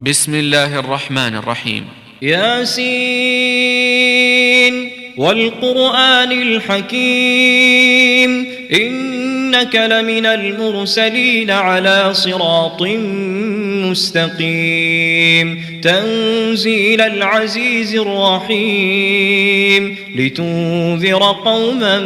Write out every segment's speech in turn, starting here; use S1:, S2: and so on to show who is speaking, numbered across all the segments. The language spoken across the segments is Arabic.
S1: بسم الله الرحمن الرحيم.
S2: ياسين والقرآن الحكيم إنك لمن المرسلين على صراط مستقيم تنزيل العزيز الرحيم لتنذر قوما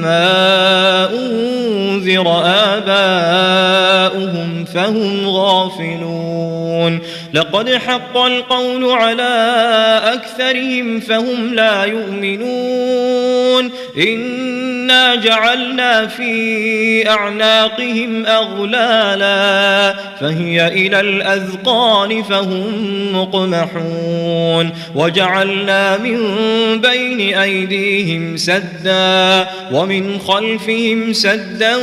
S2: ما أنذر آباؤهم فهم غافلون لقد حق القول على أكثرهم فهم لا يؤمنون إنا جعلنا في أعناقهم أغلالا فهي إلى الأذقان فهم مقمحون وجعلنا من بين أيديهم سدا ومن خلفهم سدا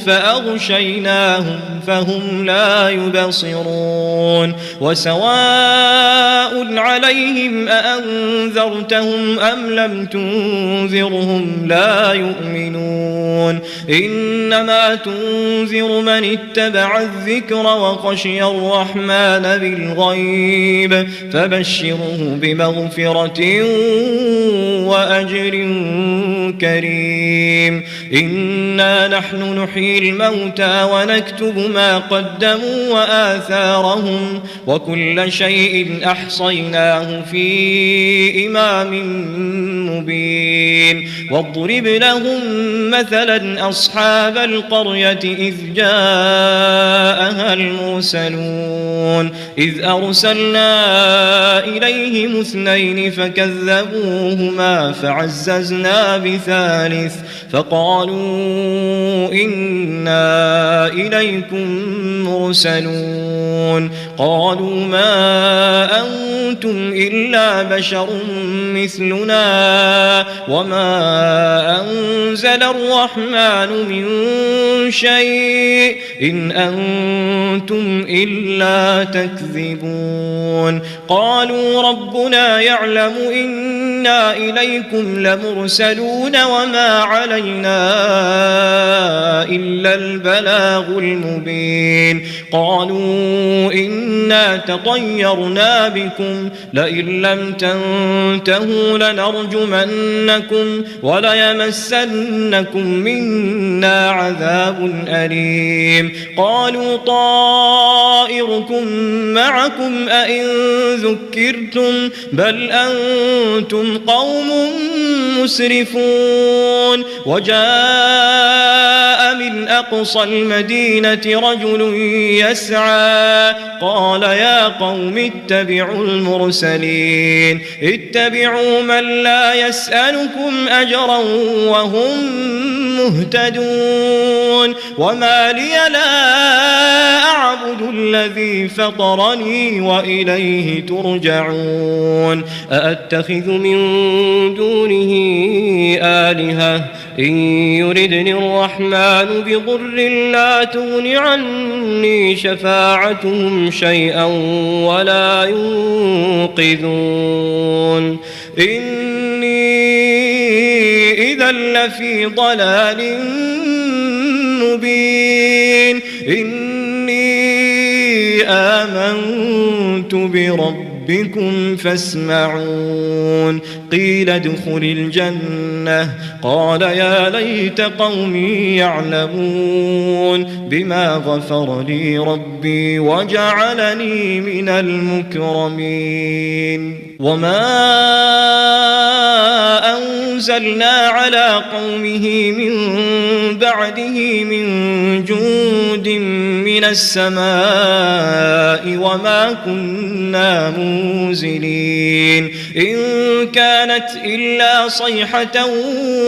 S2: فأغشيناهم فهم لا يبصرون وسواء عليهم أأنذرتهم أم لم تنذرهم لا يؤمنون إنما تنذر من اتبع الذكر وخشي الرحمن بالغيب فبشره بمغفرة وأجر كريم إنا نحن نحيي الموتى ونكتب ما قدموا وآثارهم وكل شيء أحصيناه في إمام مبين واضرب لهم مثلا أصحاب القرية إذ جاءها المرسلون إذ أرسلنا إليهم اثنين فكذبوهما فعززنا بثالث فقالوا إنا إليكم مرسلون قالوا ما أنتم إلا بشر مثلنا وما أنزل الرحمن من شيء إن أنتم إلا تكذبون قالوا ربنا يعلم إنا إليكم لمرسلون وما علينا إلا البلاغ المبين قالوا إنا تطيرنا بكم لئن لم تنتهوا لنرجمنكم وليمسنكم منا عذاب أليم قالوا طائركم معكم أئن ذكرتم بل أنتم قوم مسرفون وجاء من أقصى المدينة رجل يسعى قال يا قوم اتبعوا المرسلين اتبعوا من لا يسألكم أجرا وهم مهتدون وما لي لا أعبد الذي فطرني وإليه ترجعون أأتخذ من دونه آلهة إن يردني الرحمن بضر لا تغن عني شفاعتهم شيئا ولا ينقذون إني إذا لفي ضلال مبين إني آمنت بربكم فاسمعون قيل ادخل الجنة قال يا ليت قومي يعلمون بما غفر لي ربي وجعلني من المكرمين وما أنزلنا على قومه من بعده من جند من السماء وما كنا منزلين إن كانت إلا صيحة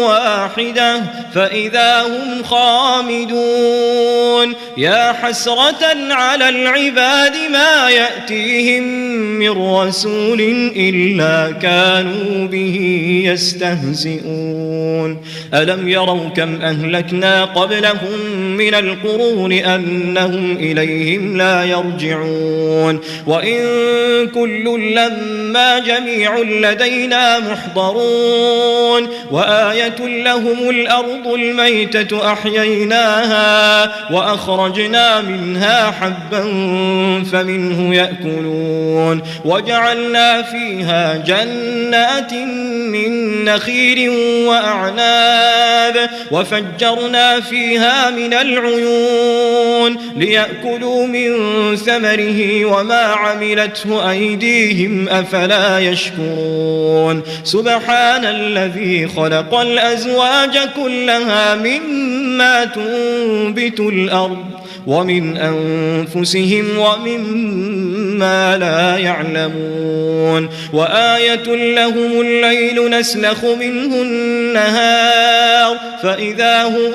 S2: واحدة فإذا هم خامدون يا حسرة على العباد ما يأتيهم من رسول إلا كانوا به يستهزئون ألم يروا كم أهلكنا قبلهم من القرون أنهم فهم إليهم لا يرجعون وإن كل لما جميع لدينا محضرون وآية لهم الأرض الميتة أحييناها وأخرجنا منها حبا فمنه يأكلون وجعلنا فيها جنات من نخيل وأعناب وفجرنا فيها من العيون ليأكلوا من ثمره وما عملته أيديهم أفلا يشكرون سبحان الذي خلق الأزواج كلها مما تنبت الأرض ومن أنفسهم ومما لا يعلمون وآية لهم الليل نسلخ منه النهار فإذا هم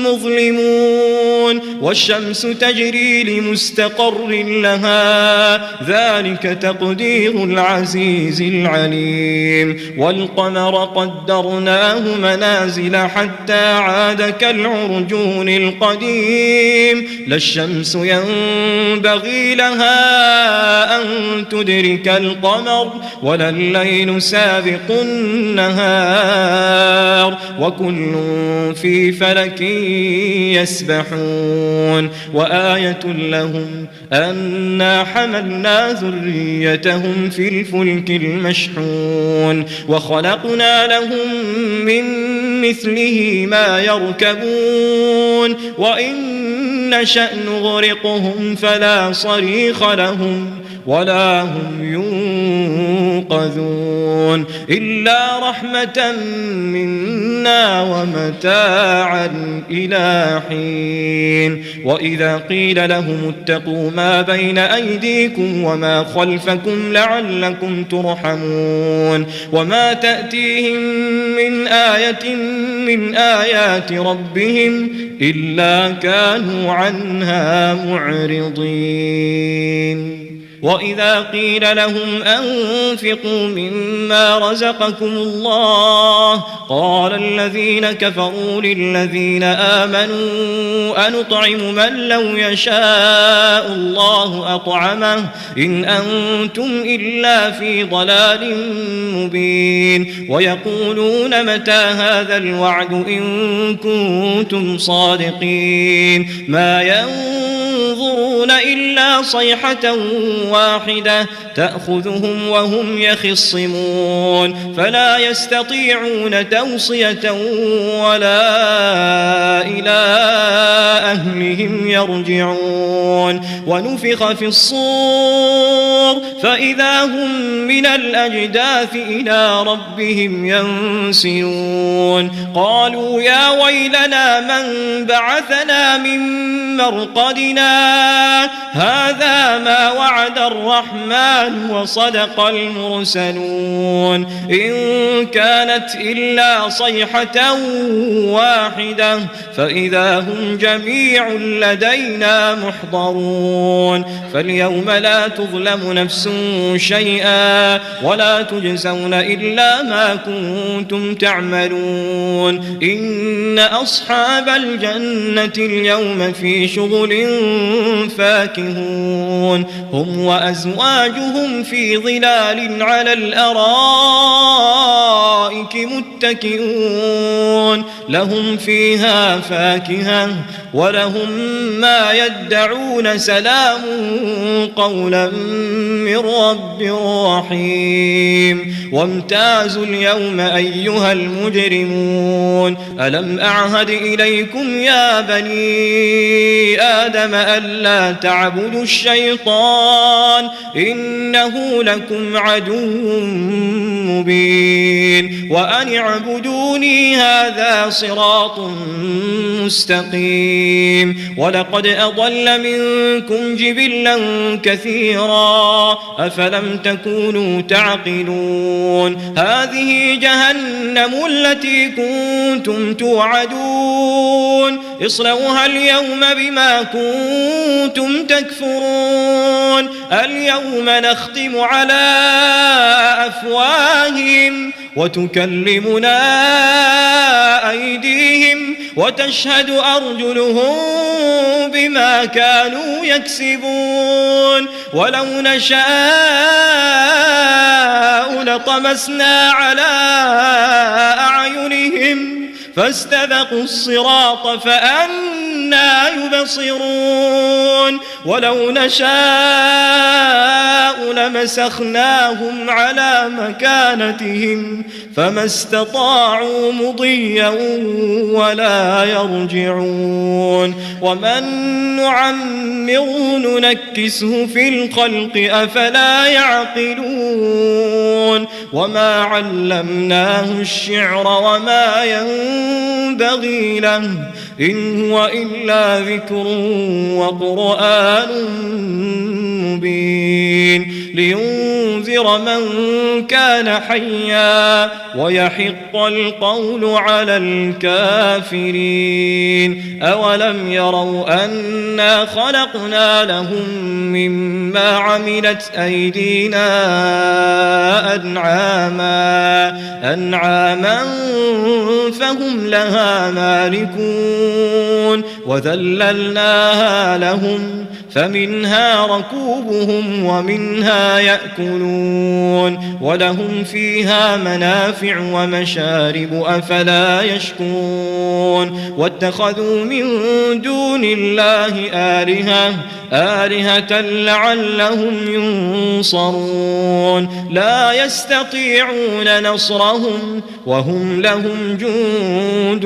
S2: مظلمون والشمس تجري لمستقر لها ذلك تقدير العزيز العليم والقمر قدرناه منازل حتى عاد كالعرجون القديم لا الشمس ينبغي لها أن تدرك القمر ولا الليل سابق النهار وكل في فلك يسبحون وآية لهم أنا حملنا ذريتهم في الفلك المشحون وخلقنا لهم من مثله ما يركبون وإن نشأ نغرقهم فلا صريخ لهم ولا هم ينقذون إلا رحمة منا ومتاعا إلى حين وإذا قيل لهم اتقوا ما بين أيديكم وما خلفكم لعلكم ترحمون وما تأتيهم من آية من آيات ربهم إلا كانوا عنها معرضين وإذا قيل لهم أنفقوا مما رزقكم الله قال الذين كفروا للذين آمنوا أنطعم من لو يشاء الله أطعمه إن أنتم إلا في ضلال مبين ويقولون متى هذا الوعد إن كنتم صادقين ما ينظرون إلا صيحة واحدة تأخذهم وهم يخصمون فلا يستطيعون توصية ولا إلى أهلهم يرجعون ونفخ في الصور فإذا هم من الأجداث إلى ربهم ينسلون قالوا يا ويلنا من بعثنا من مرقدنا هذا ما وعد الرحمن وصدق المرسلون إن كانت إلا صيحة واحدة فإذا هم جميع لدينا محضرون فاليوم لا تظلم نفس شيئا ولا تجزون إلا ما كنتم تعملون إن أصحاب الجنة اليوم في شغل فاكهون هم وأزواجهم في ظلال على الأرائك متكئون لهم فيها فاكهة ولهم ما يدعون سلام قولا من رب رحيم وامتازوا اليوم أيها المجرمون ألم أعهد إليكم يا بني آدم ألا تعبدوا الشيطان إنه لكم عدو مبين وأن اعبدوني هذا صراط مستقيم ولقد أضل منكم جبلا كثيرا أفلم تكونوا تعقلون هذه جهنم التي كنتم توعدون اصلوها اليوم بما كنتم تكفرون اليوم نختم على أفواههم وتكلمنا أيديهم وتشهد أرجلهم بما كانوا يكسبون ولو نشاء لطمسنا على أعينهم فاستبقوا الصراط فأنى يبصرون ولو نشاء لمسخناهم على مكانتهم فما استطاعوا مضيا ولا يرجعون ومن نعمره ننكسه في الخلق أفلا يعقلون وما علمناه الشعر وما ينبغي له إن هو إلا ذكر وقرآن مبين لينذر من كان حيا ويحق القول على الكافرين أولم يروا أنا خلقنا لهم مما عملت أيدينا أنعاما فهم لها مالكون وذللناها لهم فمنها ركوبهم ومنها يأكلون ولهم فيها منافع ومشارب أفلا يشكرون واتخذوا من دون الله آلهة لعلهم ينصرون لا يستطيعون نصرهم وهم لهم جند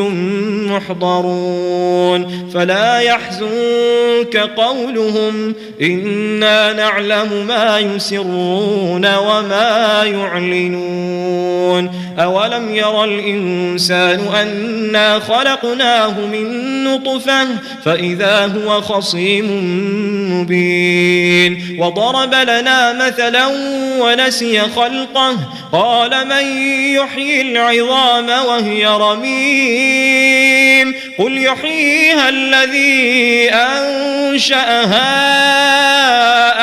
S2: محضرون فلا يحزنك قولهم إنا نعلم ما يسرون وما يعلنون أولم يرى الإنسان أنا خلقناه من نطفة فإذا هو خصيم مبين وضرب لنا مثلا ونسي خلقه قال من يحيي العظام وهي رميم قل يحييها الذي أنشأها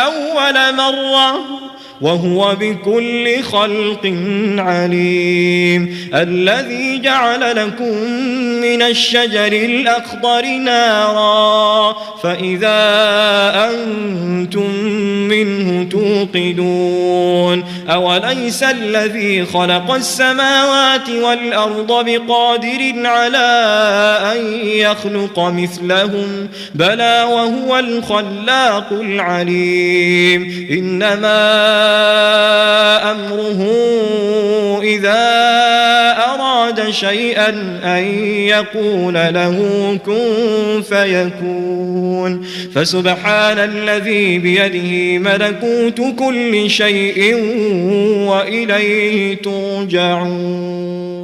S2: أول مرة وهو بكل خلق عليم الذي جعل لكم من الشجر الأخضر نارا فإذا أنتم منه توقدون أوليس الذي خلق السماوات والأرض بقادر على أن يخلق مثلهم بلى وهو الخلاق العليم إنما أمره إذا أراد شيئا أن يقول له كن فيكون فسبحان الذي بيده ملكوت كل شيء وإليه ترجعون.